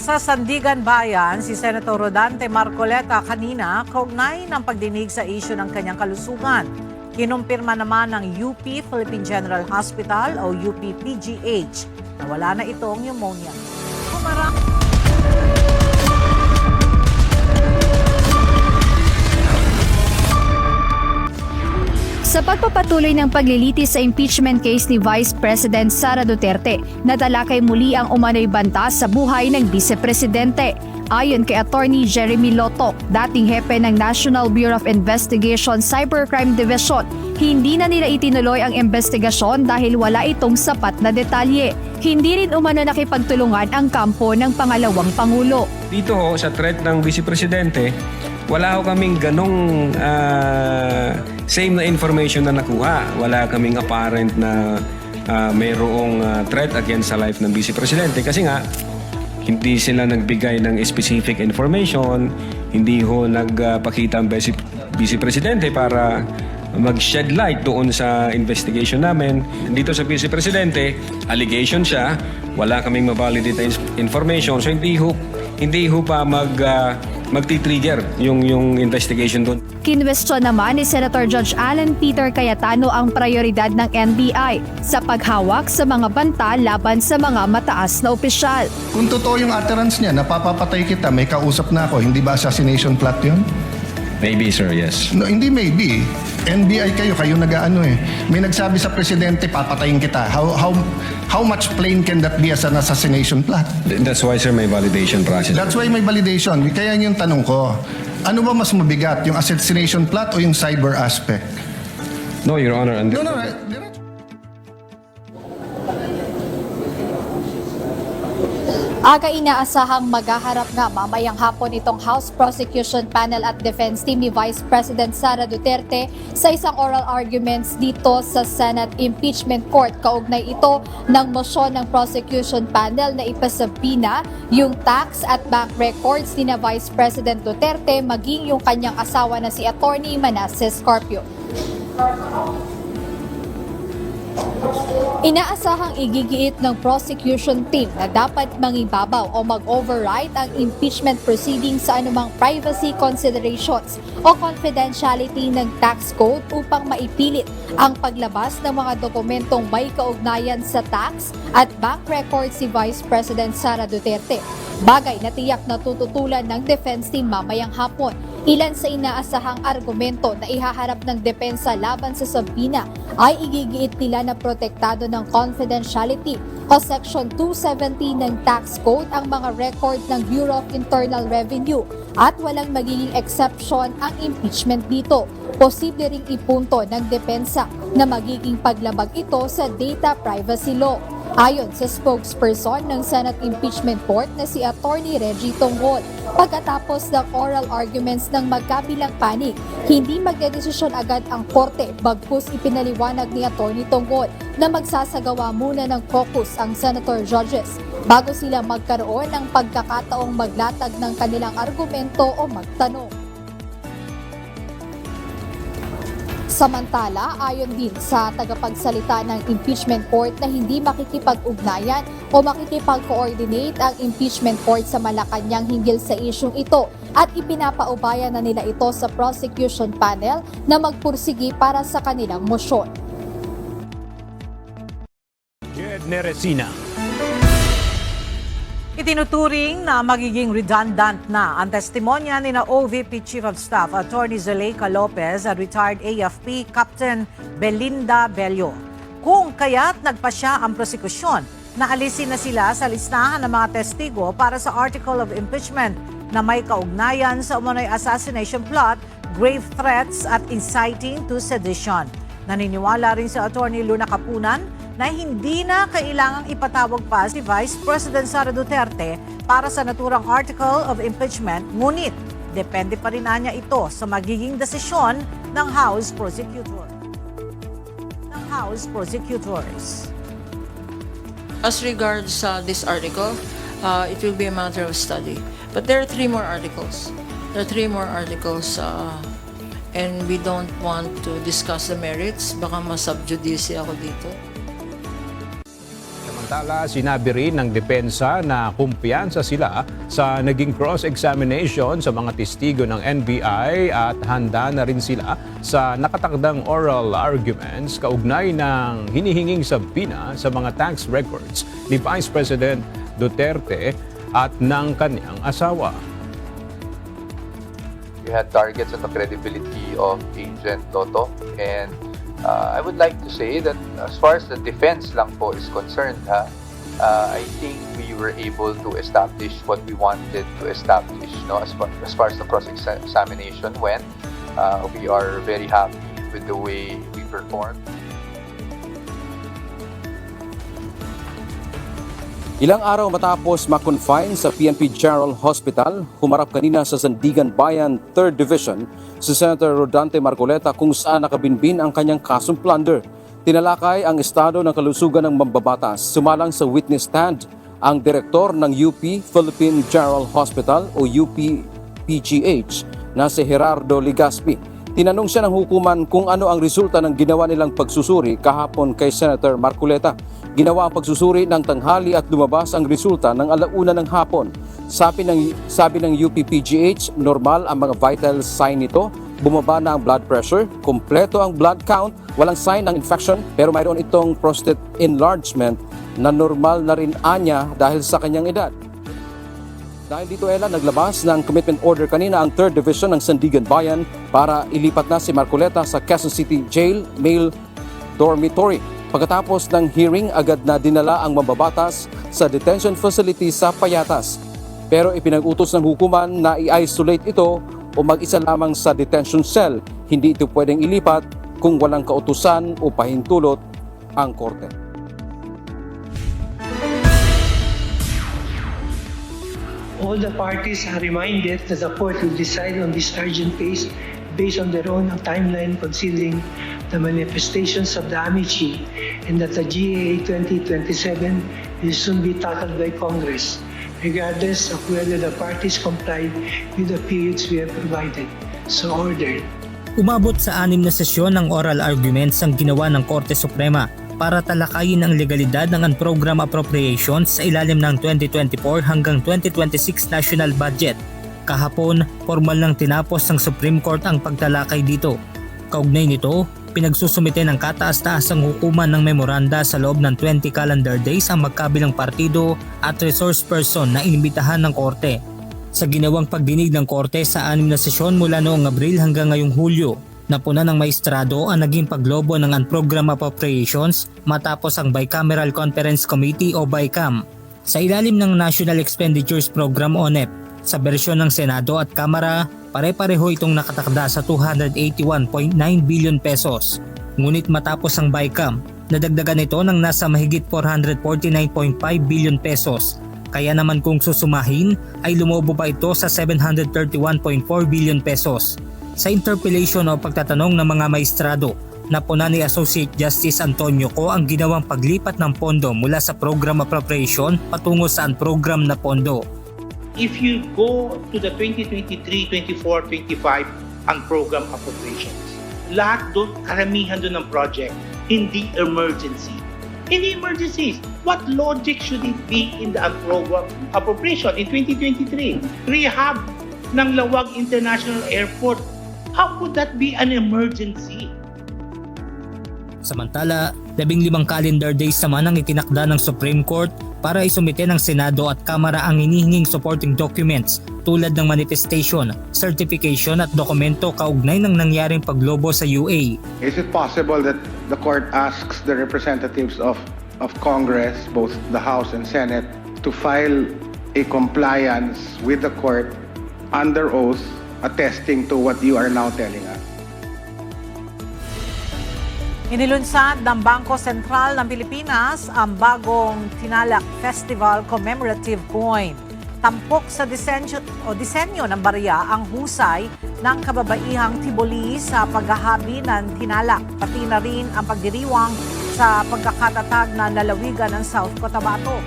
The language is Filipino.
Nasa Sandigan Bayan, si Senator Rodante Marcoleta kanina kaugnay ng pagdinig sa isyu ng kanyang kalusugan. Kinumpirma naman ng UP Philippine General Hospital o UP-PGH na wala na itong pneumonia. Sa pagpapatuloy ng paglilitis sa impeachment case ni Vice President Sara Duterte, natalakay muli ang umano'y banta sa buhay ng Vice-Presidente. Ayon kay Attorney Jeremy Lotto, dating hepe ng National Bureau of Investigation Cybercrime Division, hindi na nila itinuloy ang investigasyon dahil wala itong sapat na detalye. Hindi rin umano nakipagtulungan ang kampo ng pangalawang Pangulo. Dito ho, sa threat ng Vice-Presidente, wala ho kaming ganong same na information na nakuha. Wala kaming apparent na mayroong threat against sa life ng Vice-Presidente kasi nga hindi sila nagbigay ng specific information, hindi ho nagpakita ang Vice-Presidente para mag-shed light doon sa investigation namin. Dito sa Vice-Presidente, allegation siya, wala kaming ma-validate information, so hindi ho pa magti-trigger yung investigation doon. Kinwestiyon naman ni Senator Judge Alan Peter Cayetano ang prioridad ng NBI sa paghawak sa mga banta laban sa mga mataas na opisyal. Kung totoo yung utterance niya, napapapatay kita, may kausap na ako, hindi ba assassination plot yun? Maybe, sir, yes. No, hindi maybe. NBI kayo nag-aano eh. May nagsabi sa presidente, papatayin kita. How much plain can that be as an assassination plot? That's why, sir, may validation process. That's why may validation. Kaya yung tanong ko, ano ba mas mabigat, yung assassination plot o yung cyber aspect? No, Your Honor. No. Aga inaasahang maghaharap nga mamayang hapon itong House Prosecution Panel at Defense Team ni Vice President Sara Duterte sa isang oral arguments dito sa Senate Impeachment Court. Kaugnay ito ng motion ng Prosecution Panel na ipasabina yung tax at bank records ni na Vice President Duterte maging yung kanyang asawa na si Attorney Manasseh Scorpio. Inaasahang igigiit ng prosecution team na dapat mangibabaw o mag-override ang impeachment proceedings sa anumang privacy considerations o confidentiality ng tax code upang maipilit ang paglabas ng mga dokumentong may kaugnayan sa tax at bank records si Vice President Sara Duterte. Bagay na tiyak na tututulan ng defense team mamayang hapon. Ilan sa inaasahang argumento na ihaharap ng depensa laban sa sabina ay igigiit nila na protektado ng confidentiality o Section 270 ng Tax Code ang mga record ng Bureau of Internal Revenue at walang magiging exception ang impeachment dito. Posible ring ipunto ng depensa na magiging paglabag ito sa data privacy law. Ayon sa spokesperson ng Senate Impeachment Court na si Attorney Reggie Tonggol, pagkatapos ng oral arguments ng magkabilang panig, hindi magdedesisyon agad ang korte bagkus ipinaliwanag ni Attorney Tonggol na magsasagawa muna ng caucus ang senator judges bago sila magkaroon ng pagkakataong maglatag ng kanilang argumento o magtanong. Samantala, ayon din sa tagapagsalita ng impeachment court na hindi makikipag-ugnayan o makikipag-coordinate ang impeachment court sa Malacanang hinggil sa isyung ito at ipinapaubaya na nila ito sa prosecution panel na magpursigi para sa kanilang mosyon. Jed Neresina. Itinuturing na magiging redundant na ang testimonya ni na OVP Chief of Staff Attorney Zuleika Lopez at retired AFP Captain Belinda Bello. Kung kaya't nagpasya ang prosekusyon na alisin na sila sa listahan ng mga testigo para sa article of impeachment na may kaugnayan sa umano'y assassination plot, grave threats at inciting to sedition. Naniniwala rin si Attorney Luna Capunan na hindi na kailangang ipatawag pa si Vice President Sara Duterte para sa naturang article of impeachment, ngunit depende pa rin niya ito sa magiging desisyon ng House Prosecutors. As regards this article, it will be a matter of study. But there are three more articles. And we don't want to discuss the merits. Baka ma-subjudice ako dito. Samantala, sinabi rin ng depensa na kumpiyansa sila sa naging cross-examination sa mga testigo ng NBI at handa na rin sila sa nakatakdang oral arguments kaugnay ng hinihinging sabina sa mga tax records ni Vice President Duterte at ng kanyang asawa. We had targets on the credibility of Agent Toto, and I would like to say that as far as the defense lang po is concerned, I think we were able to establish what we wanted to establish. No? As far as the cross-examination went, we are very happy with the way we performed. Ilang araw matapos makonfine sa PNP General Hospital, humarap kanina sa Sandigan Bayan 3rd Division si Senator Rodante Marcoleta kung saan nakabinbin ang kanyang kasong plunder. Tinalakay ang estado ng kalusugan ng mambabatas. Sumalang sa witness stand ang direktor ng UP Philippine General Hospital o UP-PGH na si Gerardo Legaspi. Tinanong siya ng hukuman kung ano ang resulta ng ginawa nilang pagsusuri kahapon kay Senator Marcoleta. Ginawa ang pagsusuri ng tanghali at lumabas ang resulta ng 1:00 ng hapon. Sabi ng UP-PGH, normal ang mga vital sign nito. Bumaba na ang blood pressure, kompleto ang blood count, walang sign ng infection pero mayroon itong prostate enlargement na normal na rin anya dahil sa kanyang edad. Dahil dito naglabas ng commitment order kanina ang 3rd Division ng Sandigan Bayan para ilipat na si Marcoleta sa Quezon City Jail Male Dormitory. Pagkatapos ng hearing, agad na dinala ang mambabatas sa detention facility sa Payatas. Pero ipinag-utos ng hukuman na i-isolate ito o mag-isa lamang sa detention cell. Hindi ito pwedeng ilipat kung walang kautusan o pahintulot ang korte. All the parties are reminded that the court will decide on this urgent case based on their own timeline considering the manifestations of the amici and that the GAA 2027 will soon be tackled by Congress, regardless of whether the parties complied with the periods we have provided. So ordered. Umabot sa 6 na sesyon ng oral arguments ang ginawa ng Korte Suprema para talakayin ang legalidad ng unprogrammed appropriations sa ilalim ng 2024 hanggang 2026 national budget. Kahapon, formal nang tinapos ng Supreme Court ang pagtalakay dito. Kaugnay nito, pinagsusumite ng kataas-taasang hukuman ng memoranda sa loob ng 20 calendar days ang magkabilang partido at resource person na inimbitahan ng Korte. Sa ginawang pagdinig ng Korte sa 6 na sesyon mula noong Abril hanggang ngayong Hulyo, napuna ng maestrado ang naging paglobo ng unprogrammed appropriations matapos ang Bicameral Conference Committee o BICAM. Sa ilalim ng National Expenditures Program o NEP, sa bersyon ng Senado at Kamara, pare-pareho itong nakatakda sa 281.9 billion pesos. Ngunit matapos ang BICAM, nadagdagan ito ng nasa mahigit 449.5 billion pesos. Kaya naman kung susumahin ay lumobo pa ito sa 731.4 billion pesos. Sa interpellation o pagtatanong ng mga maestrado, napuna ni Associate Justice Antonio Co ang ginawang paglipat ng pondo mula sa program appropriation patungo sa unprogram na pondo. If you go to the 2023, 24, 25 ang program appropriations, lahat doon, karamihan doon ng project, hindi emergency. Hindi emergencies. What logic should it be in the program appropriation in 2023? Rehab ng Lawag International Airport. How could that be an emergency? Samantala, 15 calendar days naman ang itinakda ng Supreme Court para isumite ng Senado at Kamara ang hinihinging supporting documents tulad ng manifestation, certification at dokumento kaugnay ng nangyaring paglobo sa UA. Is it possible that the court asks the representatives of Congress, both the House and Senate, to file a compliance with the court under oath attesting to what you are now telling us? Inilunsad ng Bangko Sentral ng Pilipinas ang bagong Tinalak Festival Commemorative Coin. Tampok sa disenyo ng barya ang husay ng kababaihang Tiboli sa paghahabi ng tinalak, pati na rin ang pagdiriwang sa pagkakatatag na lalawigan ng South Cotabato.